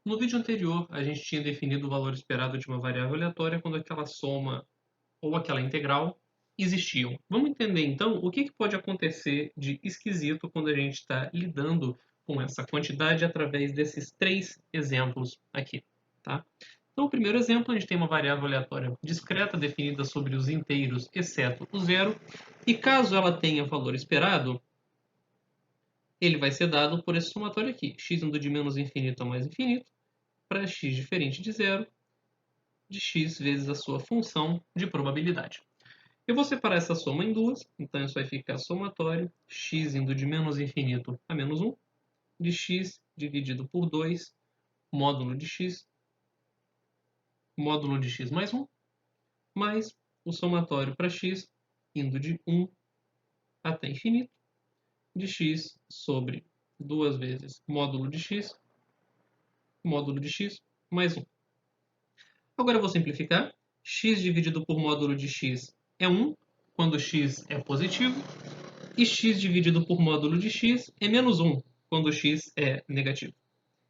No vídeo anterior, a gente tinha definido o valor esperado de uma variável aleatória quando aquela soma ou aquela integral existiam. Vamos entender então o que pode acontecer de esquisito quando a gente está lidando com essa quantidade através desses três exemplos aqui. Tá? Então, o primeiro exemplo, a gente tem uma variável aleatória discreta definida sobre os inteiros, exceto o zero, e caso ela tenha valor esperado, ele vai ser dado por esse somatório aqui, x indo de menos infinito a mais infinito, para x diferente de zero, de x vezes a sua função de probabilidade. Eu vou separar essa soma em duas, então isso vai ficar somatório x indo de menos infinito a menos 1, de x dividido por 2, módulo de x mais 1, mais o somatório para x indo de 1 até infinito, de x sobre 2 vezes módulo de x mais 1. Agora eu vou simplificar. X dividido por módulo de x é 1, quando x é positivo, e x dividido por módulo de x é menos 1, quando x é negativo.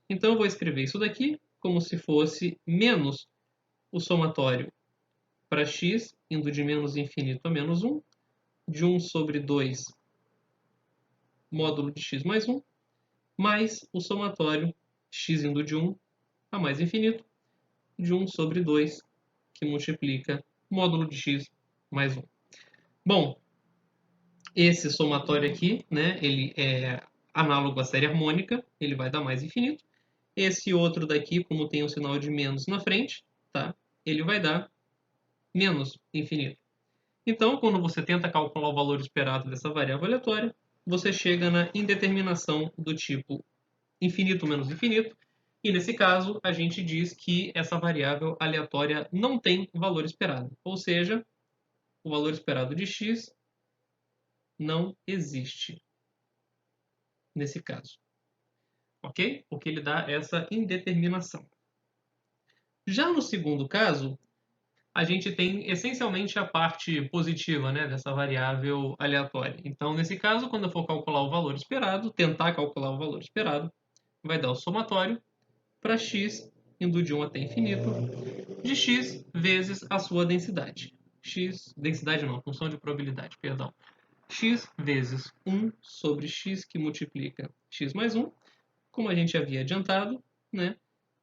Então eu vou escrever isso daqui como se fosse menos o somatório para x, indo de menos infinito a menos 1, de 1 sobre 2 módulo de x mais 1, mais o somatório x indo de 1 a mais infinito, de 1 sobre 2, que multiplica módulo de x mais 1. Bom, esse somatório aqui, né, ele é análogo à série harmônica, ele vai dar mais infinito. Esse outro daqui, como tem um sinal de menos na frente, tá? Ele vai dar menos infinito. Então, quando você tenta calcular o valor esperado dessa variável aleatória, você chega na indeterminação do tipo infinito menos infinito, e nesse caso a gente diz que essa variável aleatória não tem valor esperado, ou seja, o valor esperado de x não existe nesse caso, ok? Porque ele dá essa indeterminação. Já no segundo caso, a gente tem essencialmente a parte positiva, né, dessa variável aleatória. Então, nesse caso, quando eu for calcular o valor esperado, tentar calcular o valor esperado, vai dar o somatório para x indo de 1 até infinito de x vezes a sua densidade. X, densidade não, função de probabilidade, perdão. X vezes 1 sobre x que multiplica x mais 1, como a gente havia adiantado, né?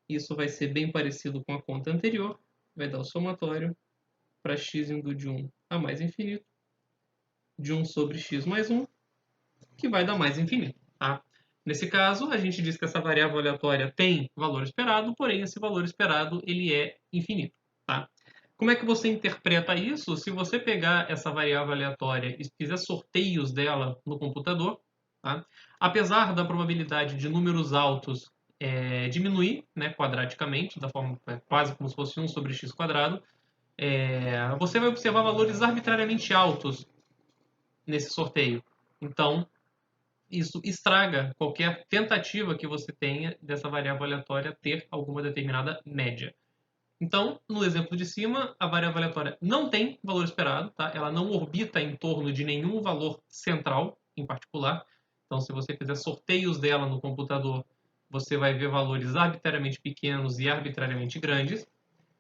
Isso vai ser bem parecido com a conta anterior, vai dar o somatório para x indo de 1 a mais infinito, de 1 sobre x mais 1, que vai dar mais infinito. Tá? Nesse caso, a gente diz que essa variável aleatória tem valor esperado, porém esse valor esperado ele é infinito. Tá? Como é que você interpreta isso? Se você pegar essa variável aleatória e fizer sorteios dela no computador, tá? Apesar da probabilidade de números altos diminuir, né, quadraticamente, da forma quase como se fosse 1 sobre x quadrado, você vai observar valores arbitrariamente altos nesse sorteio. Então, isso estraga qualquer tentativa que você tenha dessa variável aleatória ter alguma determinada média. Então, no exemplo de cima, a variável aleatória não tem valor esperado, tá? Ela não orbita em torno de nenhum valor central em particular. Então, se você fizer sorteios dela no computador, você vai ver valores arbitrariamente pequenos e arbitrariamente grandes.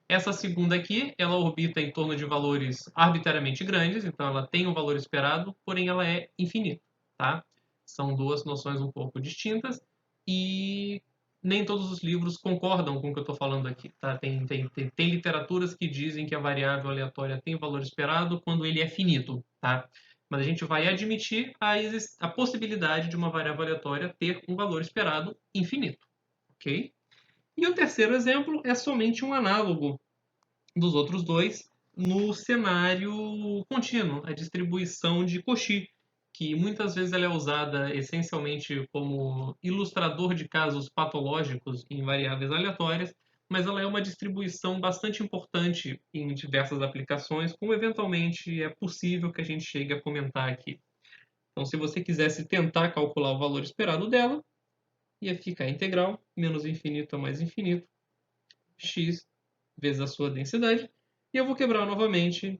Essa segunda aqui, ela orbita em torno de valores arbitrariamente grandes, então ela tem um valor esperado, porém ela é infinita, tá? São duas noções um pouco distintas e nem todos os livros concordam com o que eu estou falando aqui, tá? Tem literaturas que dizem que a variável aleatória tem valor esperado quando ele é finito, tá? Mas a gente vai admitir a possibilidade de uma variável aleatória ter um valor esperado infinito, ok? E o terceiro exemplo é somente um análogo dos outros dois no cenário contínuo, a distribuição de Cauchy, que muitas vezes ela é usada essencialmente como ilustrador de casos patológicos em variáveis aleatórias, mas ela é uma distribuição bastante importante em diversas aplicações, como eventualmente é possível que a gente chegue a comentar aqui. Então, se você quisesse tentar calcular o valor esperado dela, ia ficar a integral menos infinito a mais infinito, x vezes a sua densidade, e eu vou quebrar novamente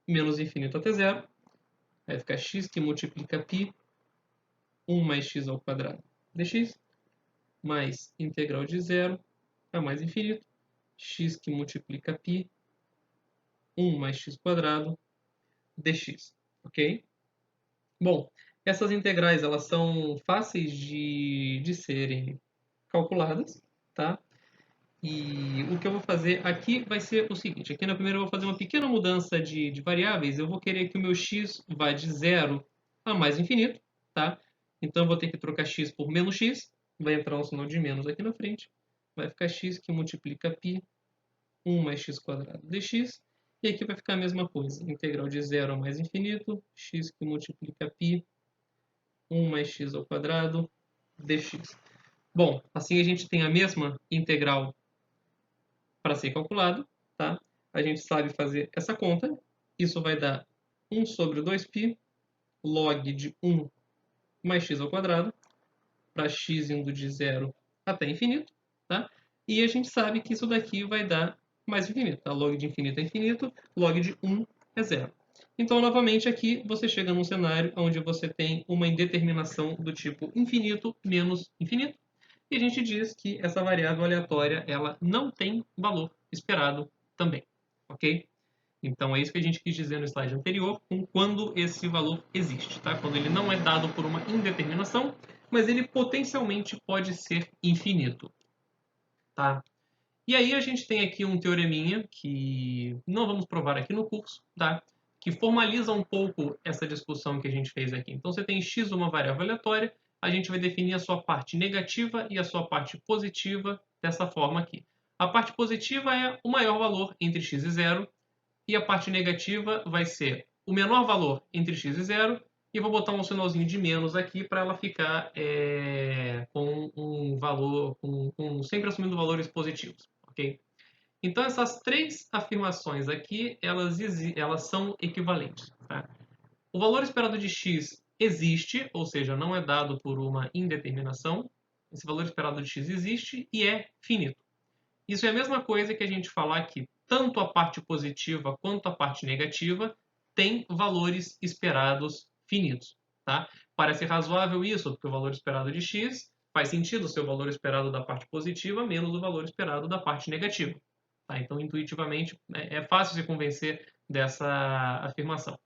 menos infinito até zero. Vai ficar x que multiplica π, 1 mais x ao quadrado dx, mais integral de zero a mais infinito, x que multiplica π, 1 mais x² dx, ok? Bom, essas integrais elas são fáceis de serem calculadas, tá? E o que eu vou fazer aqui vai ser o seguinte, aqui na primeira eu vou fazer uma pequena mudança de variáveis, eu vou querer que o meu x vá de 0 a mais infinito, tá? Então eu vou ter que trocar x por menos x, vai entrar um sinal de menos aqui na frente, vai ficar x que multiplica π, 1 mais x² dx, e aqui vai ficar a mesma coisa, integral de 0 a mais infinito, x que multiplica π, 1 mais x² dx. Bom, assim a gente tem a mesma integral para ser calculado, tá? A gente sabe fazer essa conta, isso vai dar 1 sobre 2π log de 1 mais x² para x indo de 0 até infinito, tá? E a gente sabe que isso daqui vai dar mais infinito, tá? Log de infinito é infinito, log de 1 é 0. Então, novamente, aqui você chega num cenário onde você tem uma indeterminação do tipo infinito menos infinito, e a gente diz que essa variável aleatória ela não tem valor esperado também, ok? Então é isso que a gente quis dizer no slide anterior, com quando esse valor existe, tá? Quando ele não é dado por uma indeterminação, mas ele potencialmente pode ser infinito, tá? E aí a gente tem aqui um teoreminha que não vamos provar aqui no curso, tá? Que formaliza um pouco essa discussão que a gente fez aqui. Então você tem x uma variável aleatória, a gente vai definir a sua parte negativa e a sua parte positiva dessa forma aqui. A parte positiva é o maior valor entre x e 0, e a parte negativa vai ser o menor valor entre x e 0, e vou botar um sinalzinho de menos aqui para ela ficar com um valor, sempre assumindo valores positivos, ok? Então essas três afirmações aqui, elas são equivalentes, tá? O valor esperado de x existe, ou seja, não é dado por uma indeterminação. Esse valor esperado de x existe e é finito. Isso é a mesma coisa que a gente falar que tanto a parte positiva quanto a parte negativa tem valores esperados finitos, tá? Parece razoável isso, porque o valor esperado de x faz sentido ser o valor esperado da parte positiva menos o valor esperado da parte negativa. Tá? Então, intuitivamente, é fácil se convencer dessa afirmação.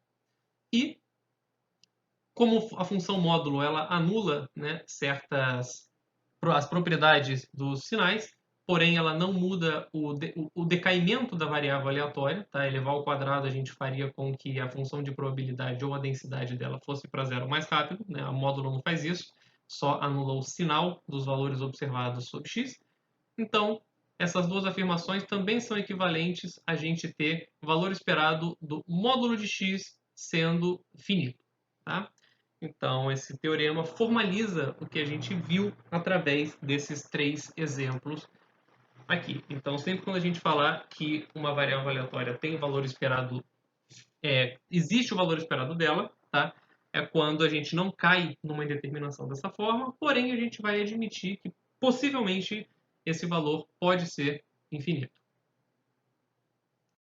E, como a função módulo ela anula, né, certas as propriedades dos sinais, porém ela não muda o decaimento da variável aleatória, tá? Elevar ao quadrado a gente faria com que a função de probabilidade ou a densidade dela fosse para zero mais rápido, né? A módulo não faz isso, só anula o sinal dos valores observados sobre x. Então, essas duas afirmações também são equivalentes a gente ter o valor esperado do módulo de x sendo finito, tá? Então, esse teorema formaliza o que a gente viu através desses três exemplos aqui. Então, sempre quando a gente falar que uma variável aleatória tem o valor esperado, existe o valor esperado dela, tá? É quando a gente não cai numa indeterminação dessa forma, porém a gente vai admitir que possivelmente esse valor pode ser infinito.